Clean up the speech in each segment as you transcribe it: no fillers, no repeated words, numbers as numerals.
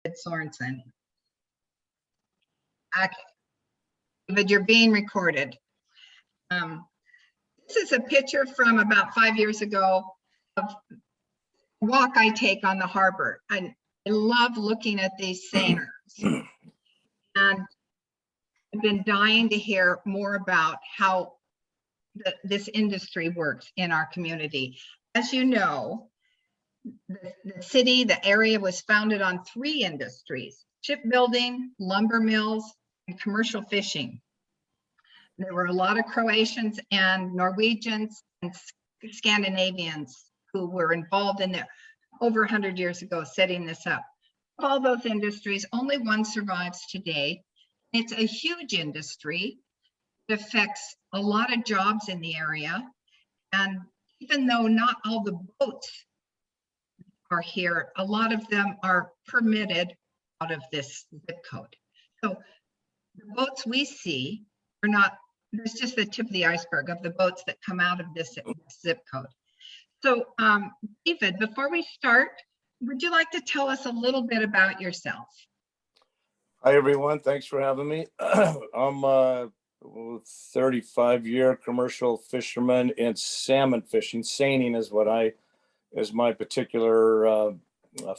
David Sorensen. Okay. David, you're being recorded. This is a picture from about 5 years ago of a walk I take on the harbor. I love looking at these seiners. And I've been dying to hear more about how this industry works in our community. As you know, the city, the area was founded on 3 industries: shipbuilding, lumber mills, and commercial fishing. There were a lot of Croatians and Norwegians and Scandinavians who were involved in there over 100 years ago setting this up. Of all those industries, only one survives today. It's a huge industry. It affects a lot of jobs in the area. And even though not all the boats are here, a lot of them are permitted out of this zip code. So the boats we see are not, there's just the tip of the iceberg of the boats that come out of this zip code. So David, before we start, would you like to tell us a little bit about yourself? Hi, everyone. Thanks for having me. I'm a 35-year commercial fisherman in salmon fishing. Seining is my particular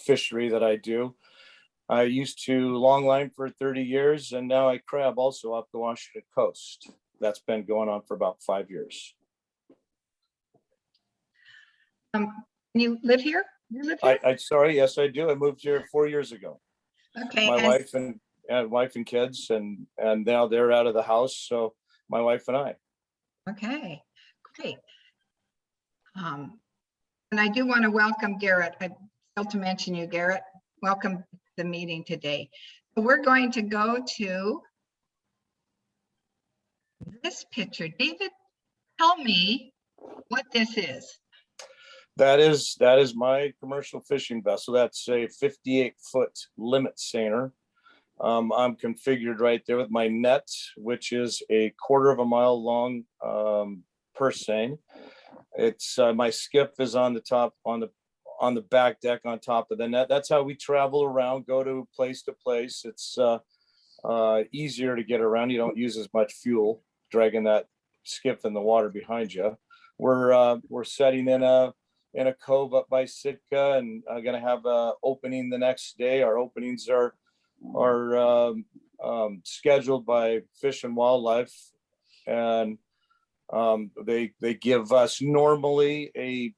fishery that I do. I used to longline for 30 years, and now I crab also off the Washington coast. That's been going on for about 5 years. You live here? You live here? Sorry, yes, I do. I moved here 4 years ago. Okay. My wife and kids, and now they're out of the house, so my wife and I. Okay, great. And I do want to welcome Garrett. I failed to mention you, Garrett. Welcome to the meeting today. So we're going to go to this picture. David, tell me what this is. That is my commercial fishing vessel. That's a 58-foot limit seiner. I'm configured right there with my net, which is a 1/4 mile long per seine. It's my skiff is on the top, on the back deck on top of the net. That's how we travel around, go to place. It's easier to get around. You don't use as much fuel dragging that skiff in the water behind you. We're setting in a cove up by Sitka, and I'm going to have an opening the next day. Our openings are scheduled by Fish and Wildlife, and they give us normally it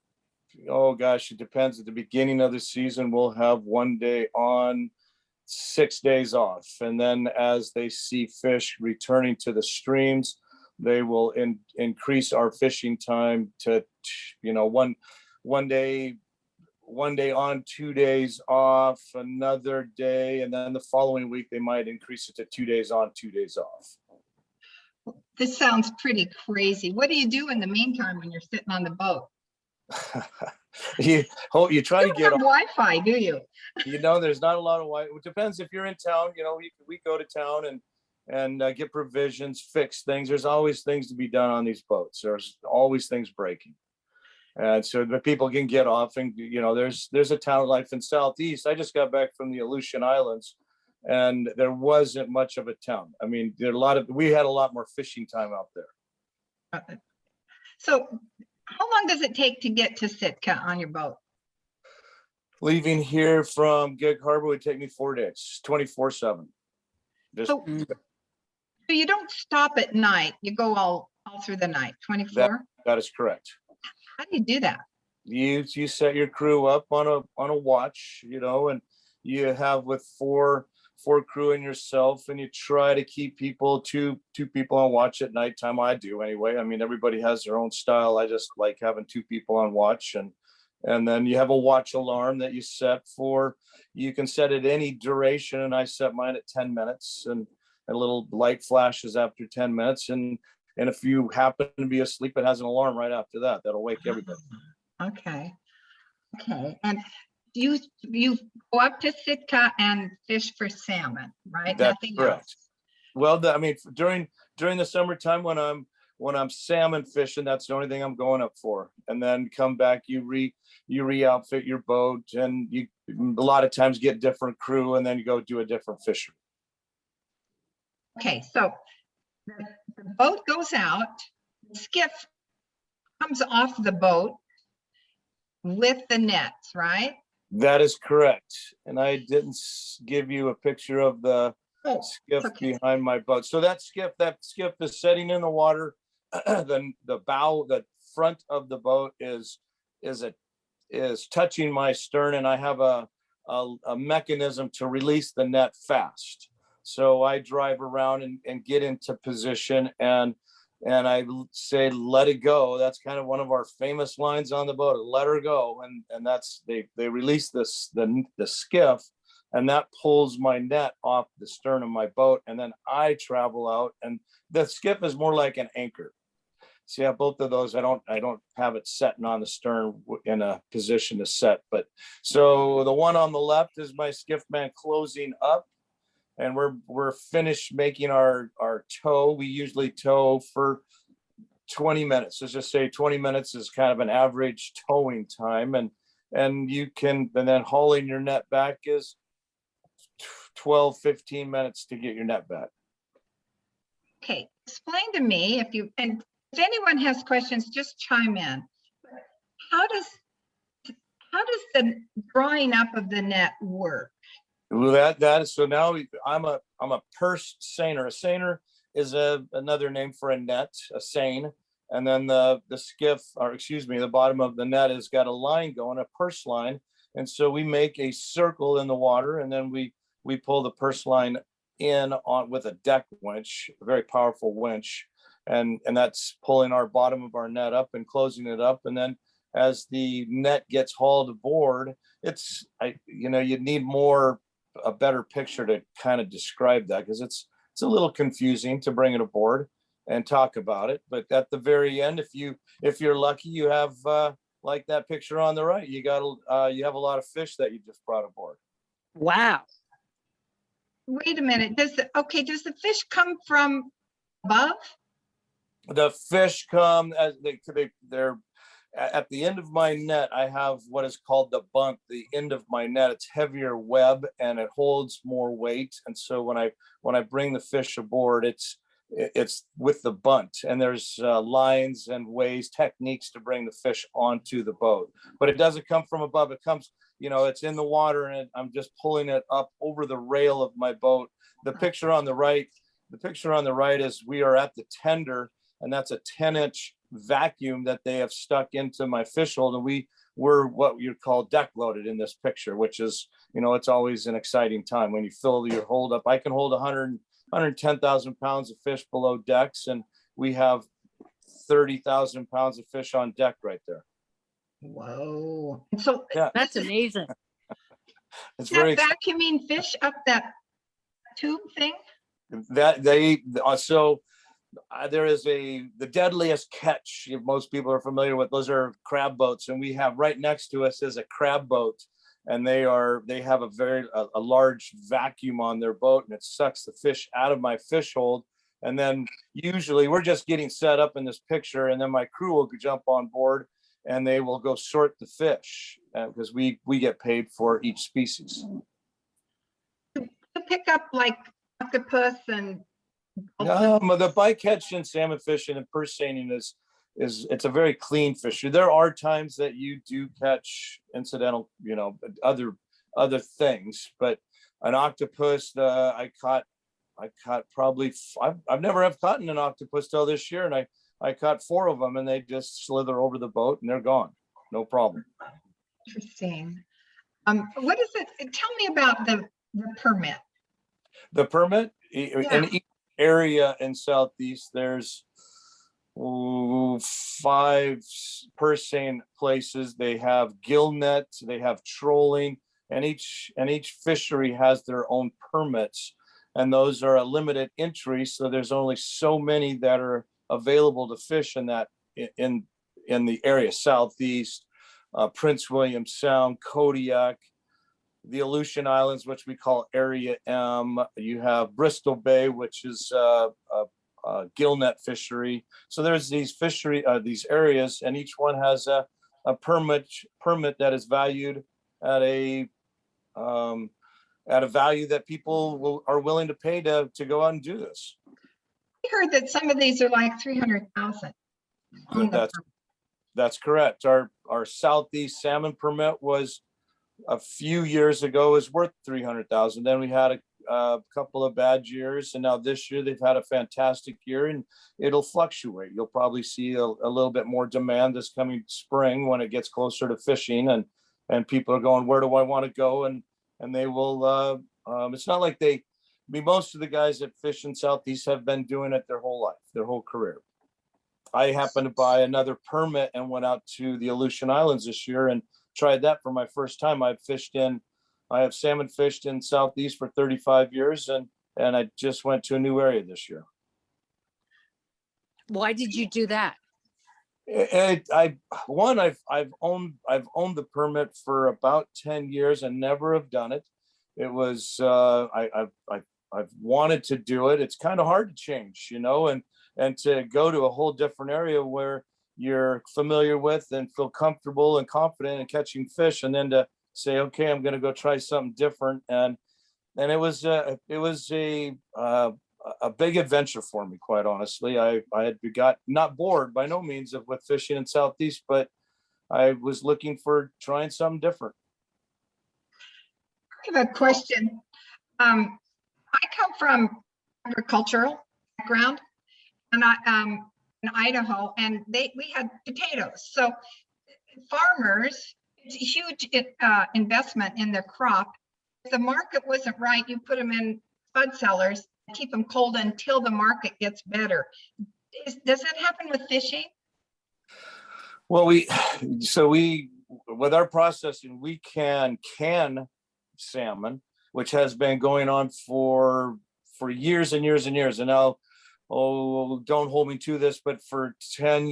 depends. At the beginning of the season, we'll have 1 day on, 6 days off, and then as they see fish returning to the streams, they will increase our fishing time to one day on, 2 days off, another day, and then the following week they might increase it to 2 days on, 2 days off. This sounds pretty crazy. What do you do in the meantime when you're sitting on the boat? you try to get Wi-Fi, do you? There's not a lot of Wi-Fi. It depends if you're in town. We go to town and get provisions, fix things. There's always things to be done on these boats. There's always things breaking. And so the people can get off, and there's a town life in Southeast. I just got back from the Aleutian Islands, and there wasn't much of a town. I mean, we had a lot more fishing time out there. So how long does it take to get to Sitka on your boat? Leaving here from Gig Harbor would take me 4 days, 24/7. So you don't stop at night. You go all through the night, 24? That is correct. How do you do that? You set your crew up on a watch, and you have with four crew and yourself, and you try to keep two people on watch at nighttime. I do anyway. I mean, everybody has their own style. I just like having 2 people on watch, and then you have a watch alarm that you set for. You can set it any duration, and I set mine at 10 minutes, and a little light flashes after 10 minutes, and if you happen to be asleep, it has an alarm right after that. That'll wake everybody. Okay. And you go up to Sitka and fish for salmon, right? That's Nothing correct. else. Well, during the summertime when I'm salmon fishing, that's the only thing I'm going up for. And then come back, you you re-outfit your boat, and you a lot of times get different crew, and then you go do a different fishery. Okay, so the boat goes out, the skiff comes off the boat with the nets, right? That is correct. And I didn't give you a picture of the skiff behind my boat. So that skiff is setting in the water. The bow, the front of the boat is touching my stern, and I have a mechanism to release the net fast. So I drive around and get into position, and I say, let it go. That's kind of one of our famous lines on the boat, let her go. And that's, they release the skiff, and that pulls my net off the stern of my boat. And then I travel out, and the skiff is more like an anchor. See, I have both of those. I don't have it setting on the stern in a position to set. But so the one on the left is my skiff man closing up, and we're finished making our tow. We usually tow for 20 minutes. Let's just say 20 minutes is kind of an average towing time, and then hauling your net back is 12-15 minutes to get your net back. Okay, explain to me if anyone has questions, just chime in. How does the drawing up of the net work? Well, that is, so now I'm a pursed seiner. A seiner is another name for a net, a seine, and then the skiff, or excuse me, the bottom of the net has got a line going, a purse line, and so we make a circle in the water, and then we pull the purse line in on with a deck winch, a very powerful winch, and that's pulling our bottom of our net up and closing it up, and then as the net gets hauled aboard, you need a better picture to kind of describe that, because it's a little confusing to bring it aboard and talk about it. But at the very end, if you're lucky, you have like that picture on the right, you have a lot of fish that you just brought aboard. Wow. Wait a minute. Does the fish come from above? The fish come as they're at the end of my net. I have what is called the bunt, the end of my net. It's heavier web and it holds more weight. And so when I bring the fish aboard, it's with the bunt, and there's lines and ways, techniques to bring the fish onto the boat. But it doesn't come from above. It comes, it's in the water, and I'm just pulling it up over the rail of my boat. The picture on the right is we are at the tender, and that's a 10-inch vacuum that they have stuck into my fish hold, and we're what you call deck loaded in this picture, which is, it's always an exciting time when you fill your hold up. I can hold 110,000 pounds of fish below decks, and we have 30,000 pounds of fish on deck right there. Whoa. So yeah, That's amazing. it's that very vacuuming fish up that tube thing? There is the deadliest catch most people are familiar with. Those are crab boats, and we have right next to us is a crab boat, and they have a large vacuum on their boat, and it sucks the fish out of my fish hold. And then usually we're just getting set up in this picture, and then my crew will jump on board and they will go sort the fish, because we get paid for each species. You pick up like octopus and the bycatch in salmon fishing and purse seining is it's a very clean fishery. There are times that you do catch incidental, other things, but an octopus, I caught probably I've never have caught an octopus till this year, and I caught 4 of them, and they just slither over the boat and they're gone, no problem. Interesting. What is it? Tell me about the permit. The permit in each area in Southeast, there's 5 purse seine places. They have gill net, they have trolling, and each fishery has their own permits, and those are a limited entry. So there's only so many that are available to fish in that in the area. Southeast, Prince William Sound, Kodiak, the Aleutian Islands, which we call Area M. You have Bristol Bay, which is a gill net fishery. So there's these areas, and each one has a a permit that is valued at a value that people are willing to pay to go out and do this. I heard that some of these are like 300,000. That's correct. Our Southeast salmon permit was a few years ago was worth 300,000. Then we had a couple of bad years, and now this year they've had a fantastic year, and it'll fluctuate. You'll probably see a little bit more demand this coming spring when it gets closer to fishing, and people are going, where do I want to go? And they will. It's not like most of the guys that fish in Southeast have been doing it their whole life, their whole career. I happened to buy another permit and went out to the Aleutian Islands this year and tried that for my first time. I have salmon fished in Southeast for 35 years, and I just went to a new area this year. Why did you do that? I've owned the permit for about 10 years and never have done it. It was I've wanted to do it. It's kind of hard to change, and to go to a whole different area where you're familiar with and feel comfortable and confident in catching fish, and then to say, okay, I'm going to go try something different. And it was a big adventure for me, quite honestly. I had got not bored by no means with fishing in Southeast, but I was looking for trying something different. I have a question. I come from agricultural background, and in Idaho, and we had potatoes. So farmers, it's a huge investment in their crop. If the market wasn't right, you put them in bud cellars, keep them cold until the market gets better. Does that happen with fishing? Well, with our processing, we can salmon, which has been going on for years and years and years. And now, don't hold me to this, but for 10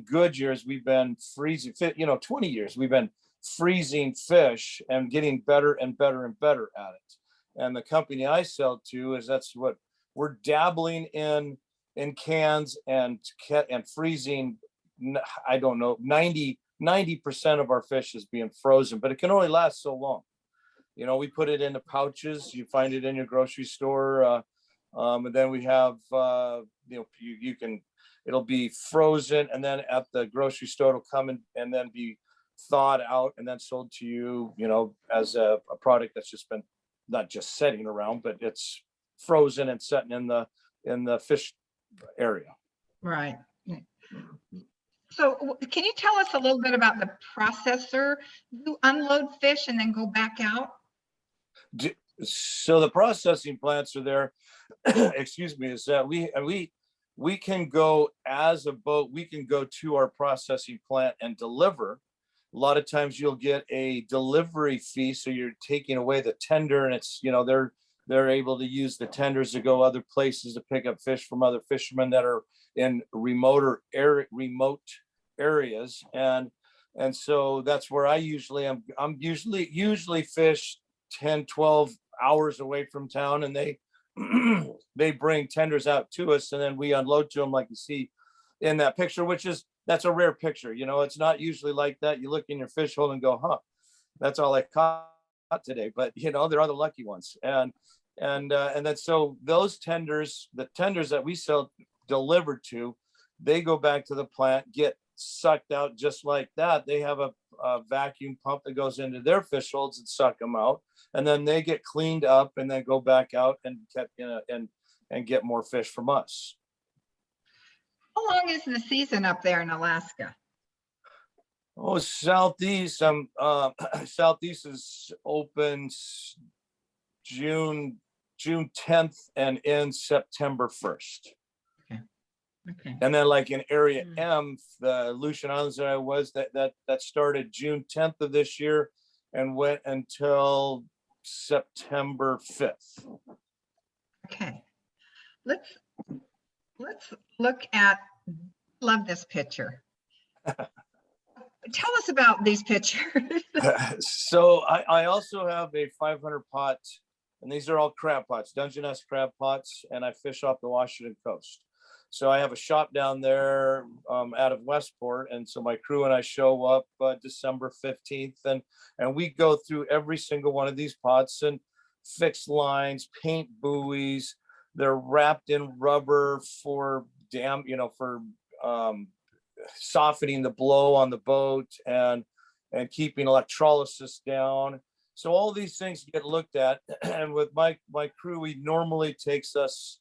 good years, we've been freezing, 20 years, we've been freezing fish and getting better and better and better at it. And the company I sell to that's what we're dabbling in cans and freezing. I don't know, 90% of our fish is being frozen, but it can only last so long. We put it into pouches. You find it in your grocery store. And then we have, it'll be frozen, and then at the grocery store, it'll come in and then be thawed out and then sold to you, as a product that's just been not just sitting around, but it's frozen and sitting in the fish area. Right. So can you tell us a little bit about the processor? You unload fish and then go back out? So the processing plants are there. Excuse me, is that we can go as a boat, we can go to our processing plant and deliver. A lot of times you'll get a delivery fee, so you're taking away the tender, and it's they're able to use the tenders to go other places to pick up fish from other fishermen that are in remote areas, and so that's where I usually am. I'm usually fish 10-12 hours away from town, and they bring tenders out to us, and then we unload to them like you see in that picture, that's a rare picture. It's not usually like that. You look in your fish hole and go, that's all I caught today. But there are the lucky ones. And then so those tenders, the tenders that we sell delivered to, they go back to the plant, get sucked out just like that. They have a vacuum pump that goes into their fish holes and suck them out, and then they get cleaned up and then go back out and get more fish from us. How long is the season up there in Alaska? Oh, Southeast. Southeast is open June 10th and ends September 1st. Okay. And then like in Area M, the Aleutian Islands that I was, that started June 10th of this year and went until September 5th. Okay. Let's look at, love this picture. Tell us about these pictures. So I also have a 500 pot, and these are all crab pots, Dungeness crab pots, and I fish off the Washington coast. So I have a shop down there out of Westport. And so my crew and I show up December 15th, and we go through every single one of these pots and fix lines, paint buoys. They're wrapped in rubber for softening the blow on the boat and keeping electrolysis down. So all these things get looked at. And with my crew, it normally takes us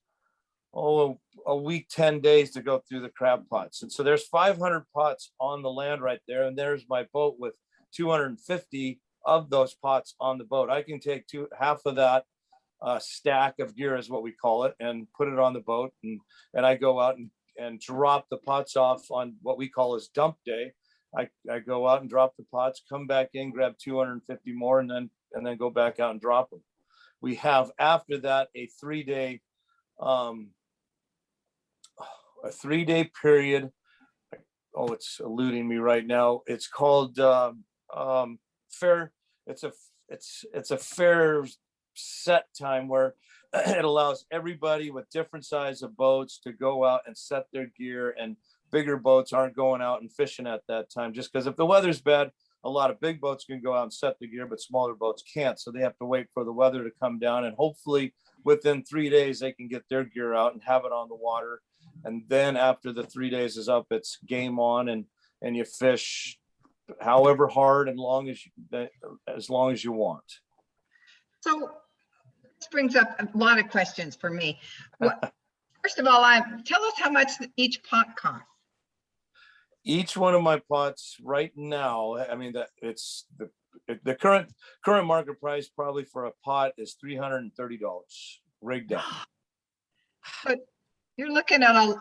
a week, 10 days to go through the crab pots. And so there's 500 pots on the land right there. And there's my boat with 250 of those pots on the boat. I can take half of that stack of gear, is what we call it, and put it on the boat. And I go out and drop the pots off on what we call as dump day. I go out and drop the pots, come back in, grab 250 more, and then go back out and drop them. We have after that a 3-day period. Oh, it's eluding me right now. It's called fair. It's a fair set time where it allows everybody with different size of boats to go out and set their gear, and bigger boats aren't going out and fishing at that time, just because if the weather's bad, a lot of big boats can go out and set the gear, but smaller boats can't. So they have to wait for the weather to come down, and hopefully within 3 days they can get their gear out and have it on the water. And then after the 3 days is up, it's game on, and you fish however hard and as long as you want. So this brings up a lot of questions for me. First of all, tell us how much each pot costs. Each one of my pots right now, I mean, the current market price probably for a pot is $330 rigged out. But you're looking at a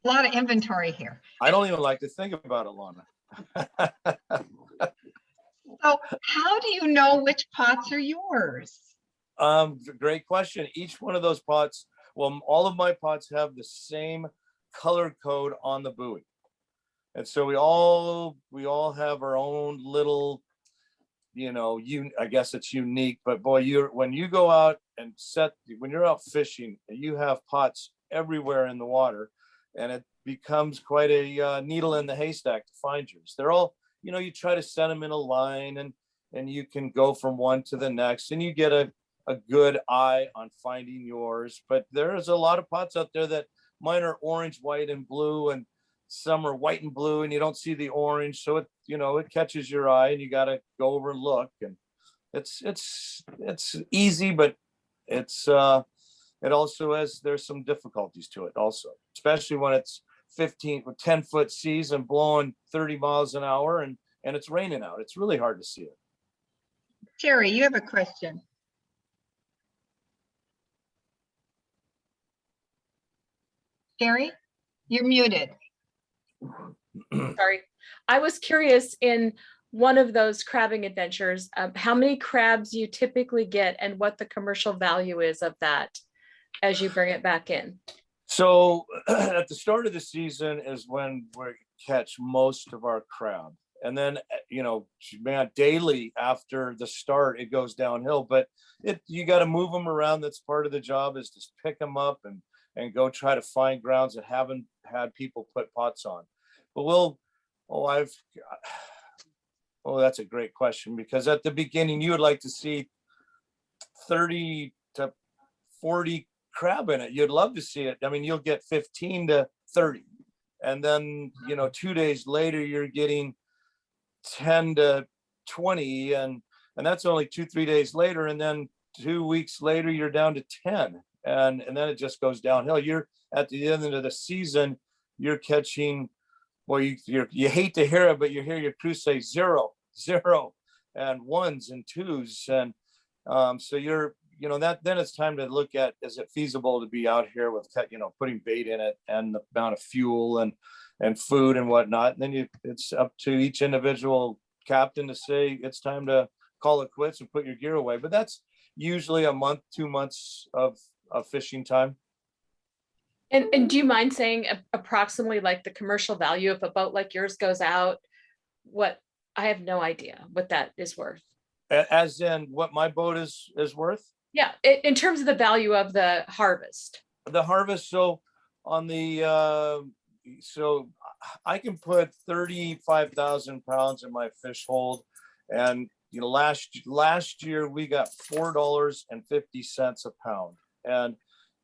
lot of inventory here. I don't even like to think about it, Lana. So how do you know which pots are yours? Great question. Each one of those pots, well, all of my pots have the same color code on the buoy. And so we all have our own little, I guess it's unique, but boy, when you go out and when you're out fishing, you have pots everywhere in the water, and it becomes quite a needle in the haystack to find yours. They're all, you try to set them in a line, and you can go from one to the next, and you get a good eye on finding yours. But there's a lot of pots out there that mine are orange, white, and blue, and some are white and blue, and you don't see the orange. So it catches your eye, and you got to go over and look. And it's easy, but it also there's some difficulties to it also, especially when it's 10-foot seas and blowing 30 miles an hour and it's raining out. It's really hard to see it. Terry, you have a question. Terry, you're muted. Sorry. I was curious, in one of those crabbing adventures, how many crabs you typically get and what the commercial value is of that as you bring it back in. So at the start of the season is when we catch most of our crab. And then, daily after the start, it goes downhill, but you got to move them around. That's part of the job, is to pick them up and go try to find grounds that haven't had people put pots on. But that's a great question, because at the beginning you would like to see 30 to 40 crab in it. You'd love to see it. I mean, you'll get 15 to 30. And then, 2 days later, you're getting 10 to 20. And that's only 2-3 days later. And then 2 weeks later, you're down to 10. And then it just goes downhill. You're at the end of the season, you're catching, well, you hate to hear it, but you hear your crew say 0, 0, and 1s and 2s. And so then it's time to look at, is it feasible to be out here with, putting bait in it and the amount of fuel and food and whatnot. And then it's up to each individual captain to say, it's time to call it quits and put your gear away. But that's usually a month, 2 months of fishing time. And do you mind saying approximately, like, the commercial value if a boat like yours goes out? I have no idea what that is worth. As in what my boat is worth? Yeah, in terms of the value of the harvest. The harvest. So on the, so I can put 35,000 pounds in my fish hold. And, you know, last year we got $4.50 a pound. And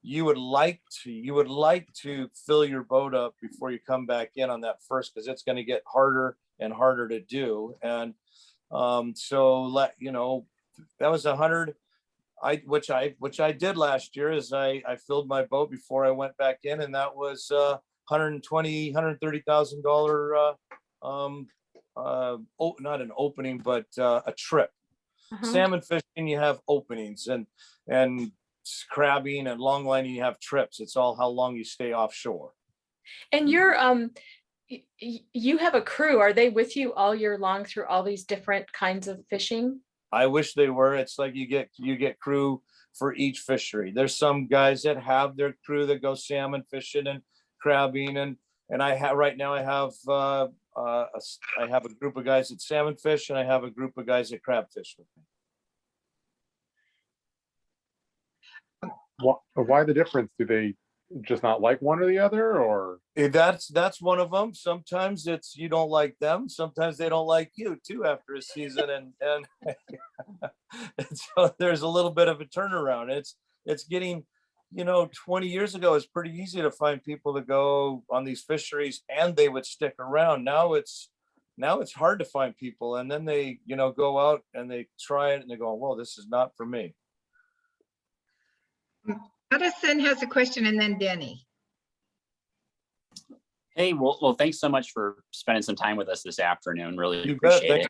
you would like to fill your boat up before you come back in on that first, because it's going to get harder and harder to do. And so, you know, that was 100. Which I did last year, is I filled my boat before I went back in, and that was $130,000 not an opening, but a trip. Salmon fishing, you have openings, and crabbing and long lining, you have trips. It's all how long you stay offshore. And you're you have a crew. Are they with you all year long through all these different kinds of fishing? I wish they were. It's like you get crew for each fishery. There's some guys that have their crew that go salmon fishing and crabbing, and I have right now I have a group of guys that salmon fish, and I have a group of guys that crab fish with me. Why the difference? Do they just not like one or the other, or? That's one of them. Sometimes it's you don't like them. Sometimes they don't like you too after a season, and so there's a little bit of a turnaround. It's getting, you know, 20 years ago it's pretty easy to find people to go on these fisheries and they would stick around. Now it's hard to find people, and then they, you know, go out and they try it and they go, well, this is not for me. Madison has a question, and then Denny. Hey, well, thanks so much for spending some time with us this afternoon. Really You bet. appreciate it.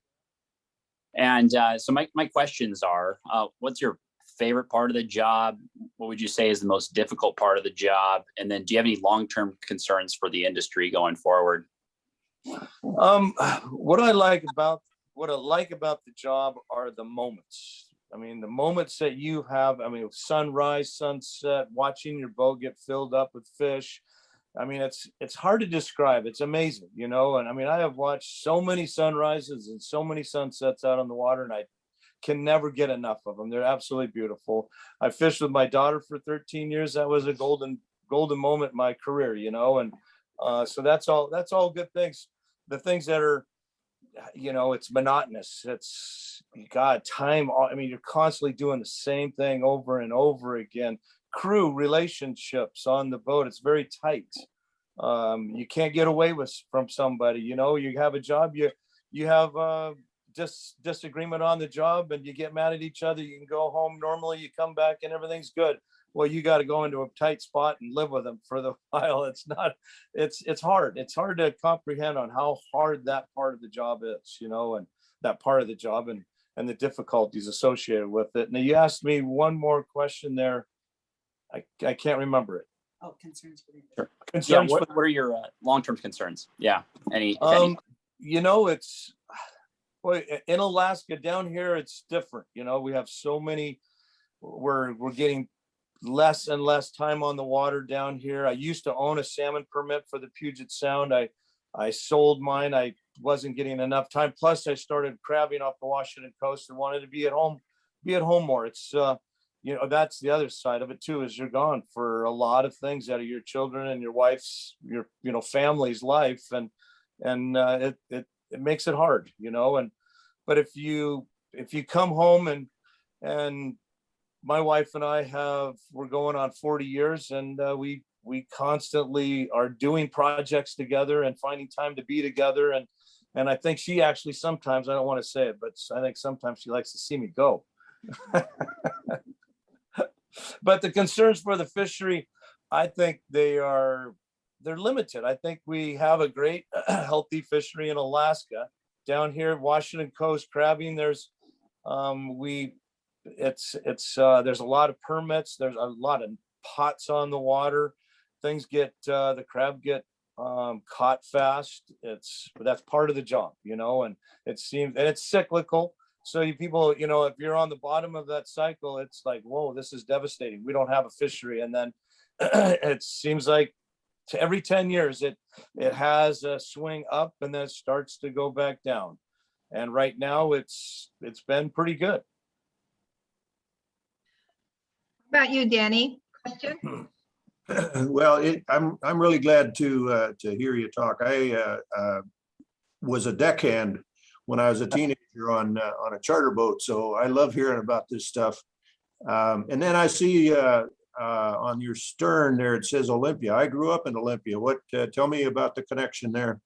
And so my questions are, what's your favorite part of the job? What would you say is the most difficult part of the job? And then do you have any long-term concerns for the industry going forward? What I like about the job are the moments. I mean, the moments that you have, I mean, sunrise, sunset, watching your boat get filled up with fish. I mean, it's hard to describe. It's amazing, you know? And I mean, I have watched so many sunrises and so many sunsets out on the water, and I can never get enough of them. They're absolutely beautiful. I fished with my daughter for 13 years. That was a golden moment in my career, you know? And so that's all good things. The things that are, you know, it's monotonous. It's time. I mean, you're constantly doing the same thing over and over again. Crew relationships on the boat, it's very tight. You can't get away from somebody, you know. You have a job, you have disagreement on the job, and you get mad at each other. You can go home normally, you come back and everything's good. Well, you got to go into a tight spot and live with them for the while. It's hard. It's hard to comprehend on how hard that part of the job is, you know, and that part of the job and the difficulties associated with it. Now, you asked me one more question there. I can't remember it. Oh, concerns for the Sure. Concerns Yeah, what are your long-term concerns? Yeah, any? You know, it's, boy, in Alaska down here, it's different. You know, we have so many, we're getting less and less time on the water down here. I used to own a salmon permit for the Puget Sound. I sold mine. I wasn't getting enough time. Plus I started crabbing off the Washington coast and wanted to be at home more. It's, you know, that's the other side of it too, is you're gone for a lot of things out of your children and your wife's, your, you know, family's life. And it makes it hard, you know, but if you come home and my wife and we're going on 40 years, and we constantly are doing projects together and finding time to be together. And I think she actually sometimes, I don't want to say it, but I think sometimes she likes to see me go. But the concerns for the fishery, I think they're limited. I think we have a great healthy fishery in Alaska. Down here, Washington coast crabbing, there's there's a lot of permits. There's a lot of pots on the water. Things the crab get caught fast. That's part of the job, you know, and it's cyclical. So people, you know, if you're on the bottom of that cycle, it's like, whoa, this is devastating. We don't have a fishery. And then it seems like every 10 years, it has a swing up and then it starts to go back down. And right now it's been pretty good. How about you, Danny? Question? I'm really glad to hear you talk. I was a deckhand when I was a teenager on a charter boat, so I love hearing about this stuff. And then I see on your stern there, it says Olympia. I grew up in Olympia. Tell me about the connection there.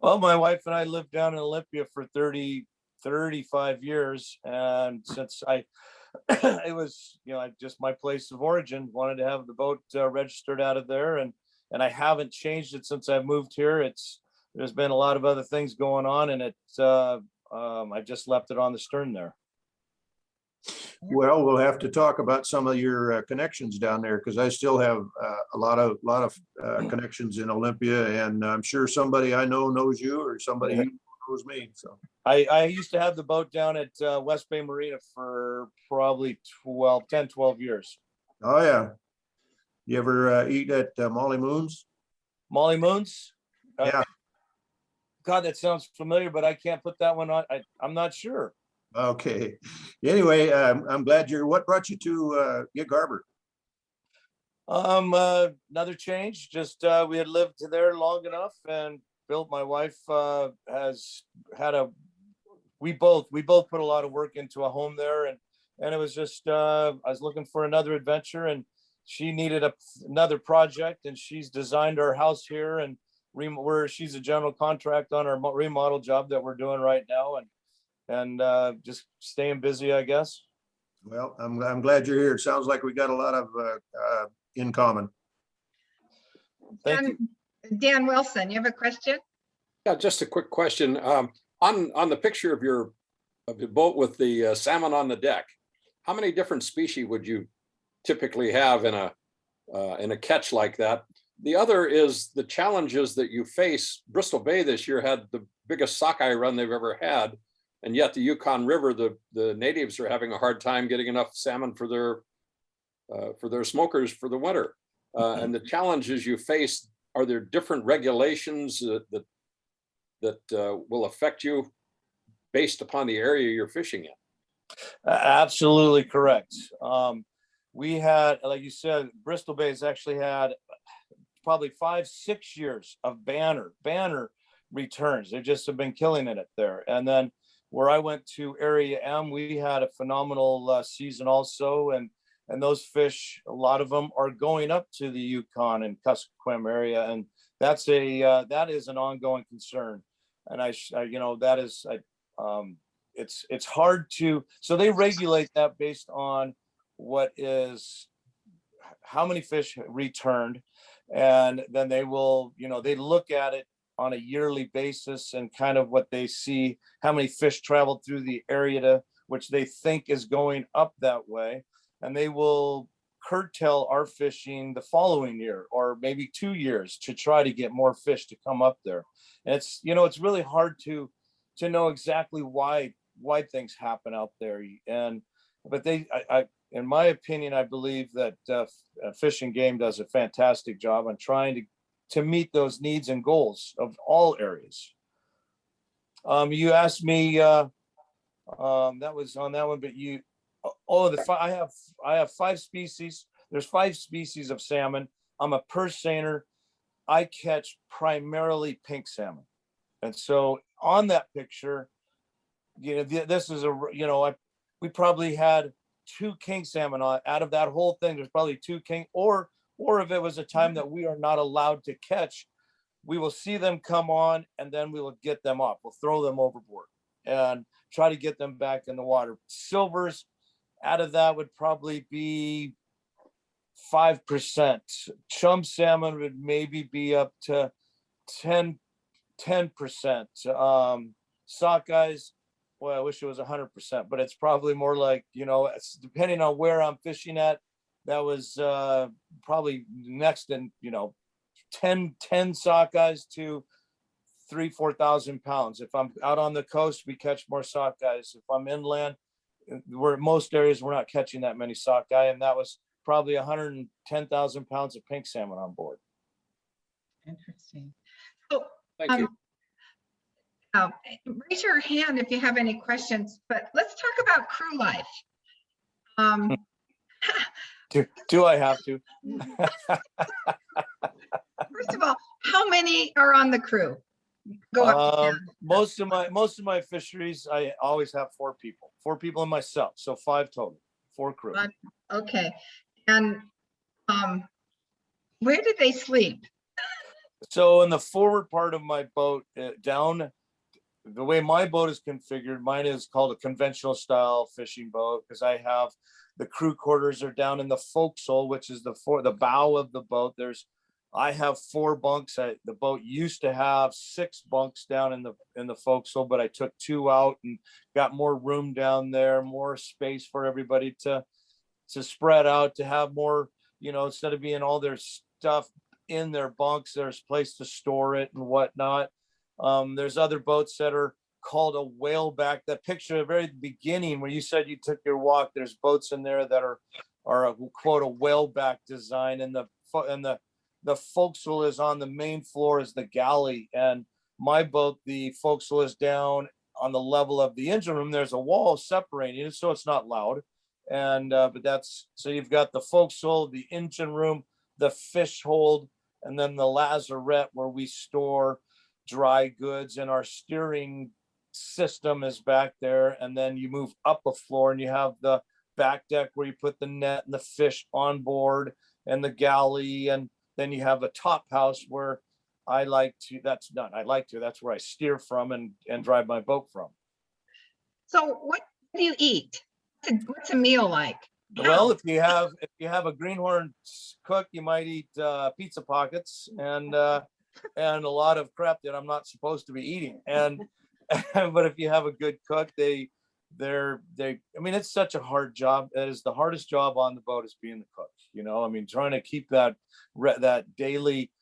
Well, my wife and I lived down in Olympia for 35 years. And since it was, just my place of origin, wanted to have the boat registered out of there. And I haven't changed it since I moved here. There's been a lot of other things going on, and I just left it on the stern there. Well, we'll have to talk about some of your connections down there, because I still have a lot of connections in Olympia, and I'm sure somebody I know knows you, or somebody you knows me. So I used to have the boat down at West Bay Marina for probably 10, 12 years. Oh yeah. You ever eat at Molly Moon's? Molly Moon's? Yeah. God, that sounds familiar, but I can't put that one on. I'm not sure. Okay. Anyway, I'm glad what brought you to Gig Harbor? Another change. Just we had lived there long enough, and my wife has had we both put a lot of work into a home there, and it was just I was looking for another adventure, and she needed another project, and she's designed our house here, and she's a general contractor on our remodel job that we're doing right now, and just staying busy, I guess. Well, I'm glad you're here. It sounds like we got a lot of in common. Thank you. Dan Wilson, you have a question? Yeah, just a quick question. On the picture of your boat with the salmon on the deck, how many different species would you typically have in a catch like that? The other is the challenges that you face. Bristol Bay this year had the biggest sockeye run they've ever had, and yet the Yukon River, the natives are having a hard time getting enough salmon for their smokers for the winter. And the challenges you face, are there different regulations that will affect you based upon the area you're fishing in? Absolutely correct. We had, like you said, Bristol Bay has actually had probably 5-6 years of banner returns. They just have been killing it there. And then where I went to Area M, we had a phenomenal season also, and those fish, a lot of them are going up to the Yukon and Kuskokwim area, and that is an ongoing concern. And it's hard to, so they regulate that based on how many fish returned, and then they will, they look at it on a yearly basis and kind of what they see, how many fish traveled through the area which they think is going up that way. And they will curtail our fishing the following year, or maybe 2 years, to try to get more fish to come up there. And it's really hard to know exactly why things happen out there. But in my opinion, I believe that Fish and Game does a fantastic job on trying to meet those needs and goals of all areas. You asked me, that was on that one, but I have 5 species. There's 5 species of salmon. I'm a purse seiner. I catch primarily pink salmon. And so on that picture, this is we probably had 2 king salmon out of that whole thing. There's probably 2 king, or if it was a time that we are not allowed to catch, we will see them come on, and then we will get them off. We'll throw them overboard and try to get them back in the water. Silvers out of that would probably be 5%. Chum salmon would maybe be up to 10%. Sockeyes, well, I wish it was 100%, but it's probably more like, it's depending on where I'm fishing at. That was probably next in, 10 sockeyes to 3,000-4,000 pounds. If I'm out on the coast, we catch more sockeyes. If I'm inland, most areas we're not catching that many sockeye, and that was probably 110,000 pounds of pink salmon on board. Interesting. So, Thank you. raise your hand if you have any questions, but let's talk about crew life. Do I have to? First of all, how many are on the crew? Go up to 10. Most of my fisheries, I always have 4 people and myself, so 5 total, 4 crew. Okay, and where do they sleep? So in the forward part of my boat, down the way my boat is configured, mine is called a conventional style fishing boat because I have the crew quarters are down in the forecastle, which is the bow of the boat. I have 4 bunks. The boat used to have 6 bunks down in the forecastle, but I took 2 out and got more room down there, more space for everybody to spread out, to have more, instead of being all their stuff in their bunks, there's a place to store it and whatnot. There's other boats that are called a whaleback. That picture at the very beginning where you said you took your walk, there's boats in there that are a quote a whaleback design, and the forecastle is on the main floor is the galley, and my boat, the forecastle is down on the level of the engine room. There's a wall separating it, so it's not loud. And so you've got the forecastle, the engine room, the fish hold, and then the lazarette where we store dry goods, and our steering system is back there. And then you move up a floor and you have the back deck where you put the net and the fish on board, and the galley, and then you have a top house where that's where I steer from and drive my boat from. So what do you eat? What's a meal like? Well, if you have a greenhorn cook, you might eat pizza pockets and a lot of crap that I'm not supposed to be eating. And but if you have a good cook, I mean, it's such a hard job. It is the hardest job on the boat is being the cook. I mean, trying to keep that daily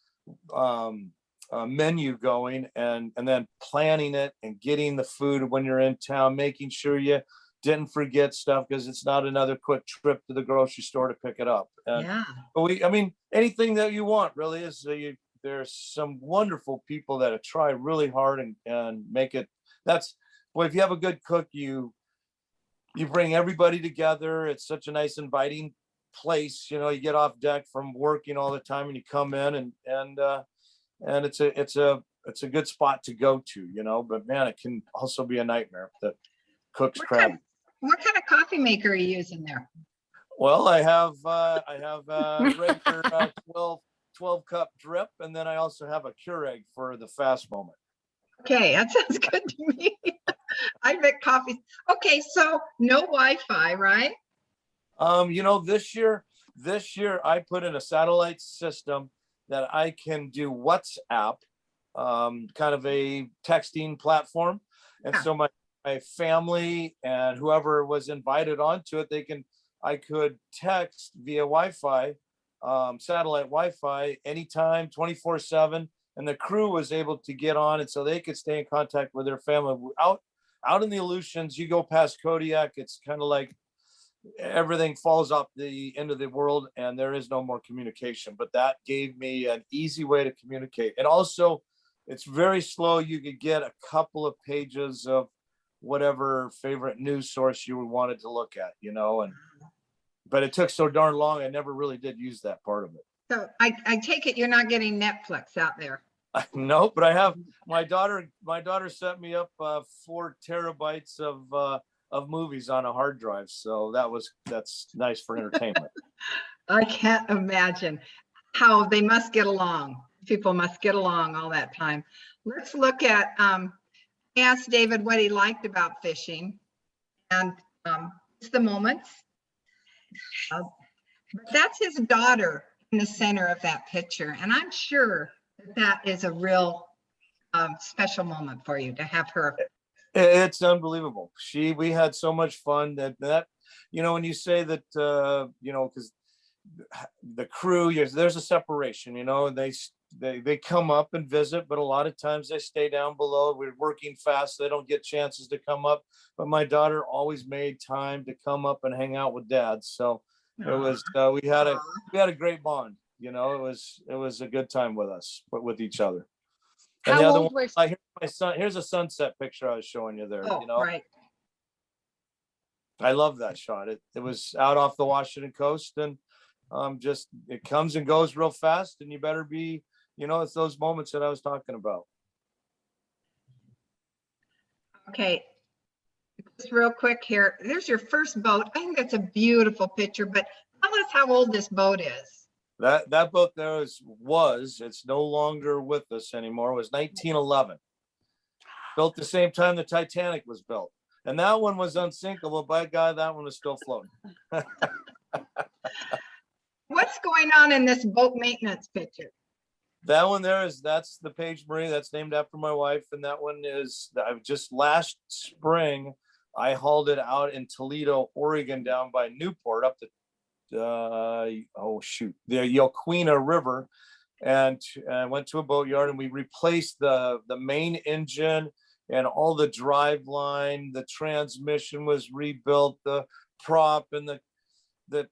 menu going, and then planning it and getting the food when you're in town, making sure you didn't forget stuff because it's not another quick trip to the grocery store to pick it up. And Yeah. I mean, anything that you want really is. There's some wonderful people that have tried really hard and make it. If you have a good cook, you bring everybody together. It's such a nice inviting place. You get off deck from working all the time and you come in and it's a good spot to go to, but man, it can also be a nightmare that cooks crab. What kind of coffee maker are you using there? Well, I have a regular 12 cup drip, and then I also have a Keurig for the fast moment. Okay, that sounds good to me. I make coffee. Okay, so no Wi-Fi, right? This year I put in a satellite system that I can do WhatsApp, kind of a texting platform. And so my family and whoever was invited onto it, I could text via Wi-Fi, satellite Wi-Fi anytime, 24/7. And the crew was able to get on it so they could stay in contact with their family. Out in the Aleutians, you go past Kodiak, it's kind of like everything falls off the end of the world and there is no more communication. But that gave me an easy way to communicate. And also, it's very slow. You could get a couple of pages of whatever favorite news source you wanted to look at, but it took so darn long. I never really did use that part of it. So I take it you're not getting Netflix out there. No, but I have my daughter sent me up 4 terabytes of movies on a hard drive. So that's nice for entertainment. I can't imagine how they must get along. People must get along all that time. Let's look at, ask David what he liked about fishing, and it's the moments. But that's his daughter in the center of that picture. And I'm sure that is a real special moment for you to have her. It's unbelievable. We had so much fun that when you say that, because the crew, there's a separation, they come up and visit, but a lot of times they stay down below. We're working fast. They don't get chances to come up, but my daughter always made time to come up and hang out with dad. So it was, we had a great bond, it was a good time with us, but with each other. And How the other old one, was here's my son. Here's a sunset picture I was showing you there. Right. I love that shot. It was out off the Washington coast, and just, it comes and goes real fast, and you better be, it's those moments that I was talking about. Okay. Just real quick here. There's your first boat. I think that's a beautiful picture, but tell us how old this boat is. That boat there it's no longer with us anymore. It was 1911. Built the same time the Titanic was built. And that one was unsinkable. By God, that one was still floating. What's going on in this boat maintenance picture? That one that's the Paige Marie. That's named after my wife. And that one is, just last spring, I hauled it out in Toledo, Oregon, down by Newport, up the the Yoquina River, and went to a boatyard, and we replaced the main engine and all the drive line. The transmission was rebuilt, the prop and the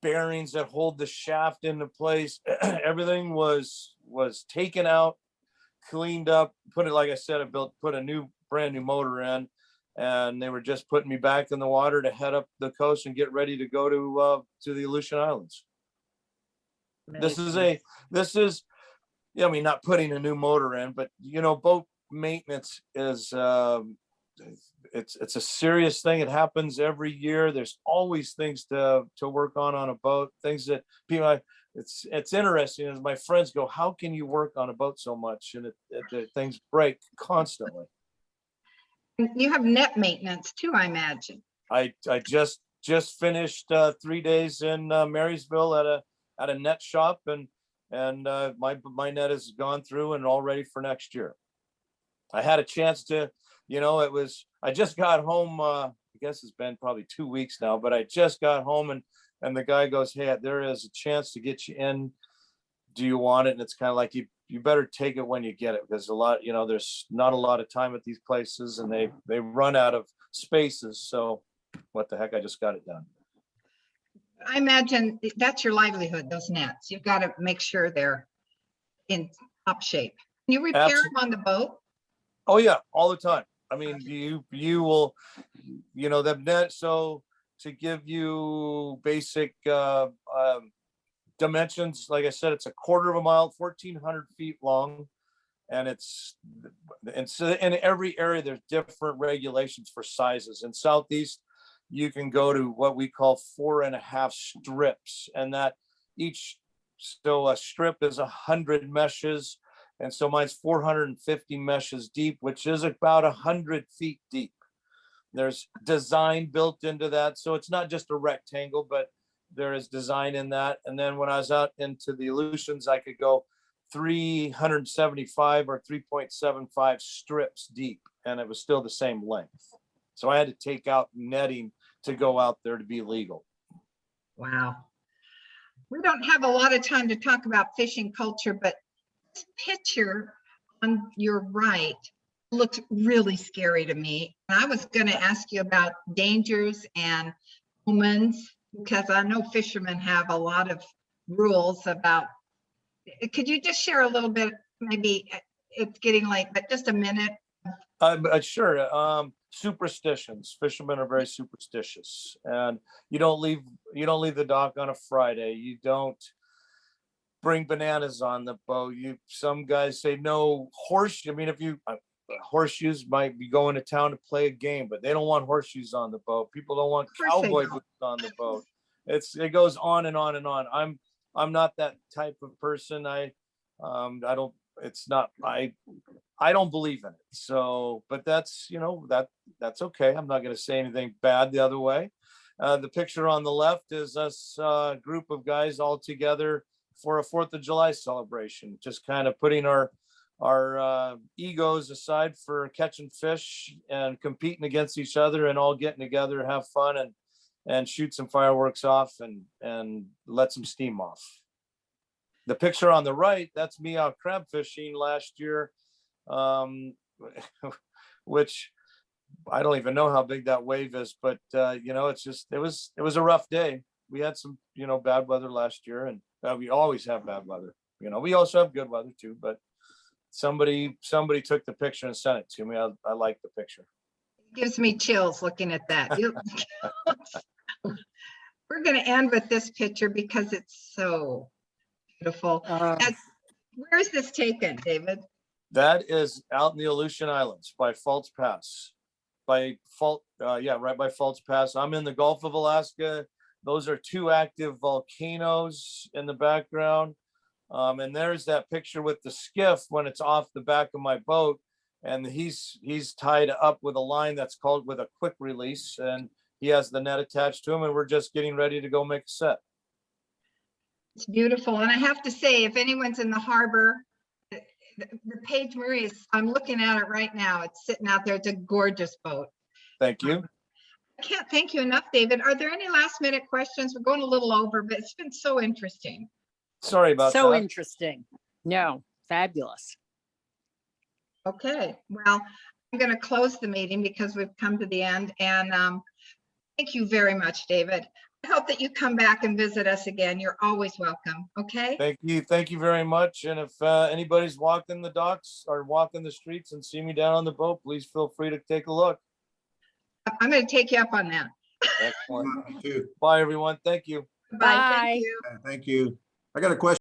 bearings that hold the shaft into place. Everything was taken out, cleaned up, like I said, put a brand new motor in, and they were just putting me back in the water to head up the coast and get ready to go to the Aleutian Islands. This is, I mean, not putting a new motor in, but boat maintenance is, it's a serious thing. It happens every year. There's always things to work on a boat, things that people, it's interesting as my friends go, how can you work on a boat so much? And things break constantly. You have net maintenance too, I imagine. I just finished 3 days in Marysville at a net shop, and my net has gone through and all ready for next year. I had a chance to, I just got home, I guess it's been probably 2 weeks now, but I just got home, and the guy goes, hey, there is a chance to get you in. Do you want it? And it's kind of like, you better take it when you get it, because there's not a lot of time at these places, and they run out of spaces. So what the heck, I just got it done. I imagine that's your livelihood, those nets. You've got to make sure they're in top shape. Can you repair them on the boat? Oh yeah, all the time. I mean, you will, the net. So to give you basic dimensions, like I said, it's a quarter of a mile, 1,400 feet long, and so in every area there's different regulations for sizes. In Southeast, you can go to what we call 4.5 strips, and that so a strip is 100 meshes. And so mine's 450 meshes deep, which is about 100 feet deep. There's design built into that. So it's not just a rectangle, but there is design in that. And then when I was out into the Aleutians, I could go 375 or 3.75 strips deep, and it was still the same length. So I had to take out netting to go out there to be legal. Wow. We don't have a lot of time to talk about fishing culture, but this picture on your right looks really scary to me. And I was going to ask you about dangers and omens, because I know fishermen have a lot of rules about. Could you just share a little bit? Maybe it's getting late, but just a minute. Sure. Superstitions. Fishermen are very superstitious, and you don't leave the dock on a Friday. You don't bring bananas on the boat. Some guys say no horseshoe. I mean, horseshoes might be going to town to play a game, but they don't want horseshoes on the boat. People don't want cowboy boots on the boat. It goes on and on and on. I'm not that type of person. I don't believe in it. So, but that's, that's okay. I'm not going to say anything bad the other way. The picture on the left is us, a group of guys all together for a 4th of July celebration, just kind of putting our egos aside for catching fish and competing against each other, and all getting together, have fun, and shoot some fireworks off and let some steam off. The picture on the right, that's me out crab fishing last year, which I don't even know how big that wave is, but it was a rough day. We had some, bad weather last year, and we always have bad weather. We also have good weather too, but somebody took the picture and sent it to me. I like the picture. It gives me chills looking at that. we're going to end with this picture because it's so beautiful. And where is this taken, David? That is out in the Aleutian Islands by Falls Pass. Right by Falls Pass. I'm in the Gulf of Alaska. Those are two active volcanoes in the background. And there's that picture with the skiff when it's off the back of my boat. And he's tied up with a line that's called with a quick release. And he has the net attached to him. And we're just getting ready to go make a set. It's beautiful. And I have to say, if anyone's in the harbor, the Paige Marie is, I'm looking at it right now. It's sitting out there. It's a gorgeous boat. Thank you. I can't thank you enough, David. Are there any last minute questions? We're going a little over, but it's been so interesting. Sorry about So that. interesting. No, fabulous. Okay, well, I'm going to close the meeting because we've come to the end. And thank you very much, David. I hope that you come back and visit us again. You're always welcome. Okay. Thank you. Thank you very much. And if anybody's walking the docks or walking the streets and see me down on the boat, please feel free to take a look. I'm going to take you up on that. Excellent. Me too. Bye, everyone. Thank you. Bye. Bye. Thank you. Thank you. I got a question.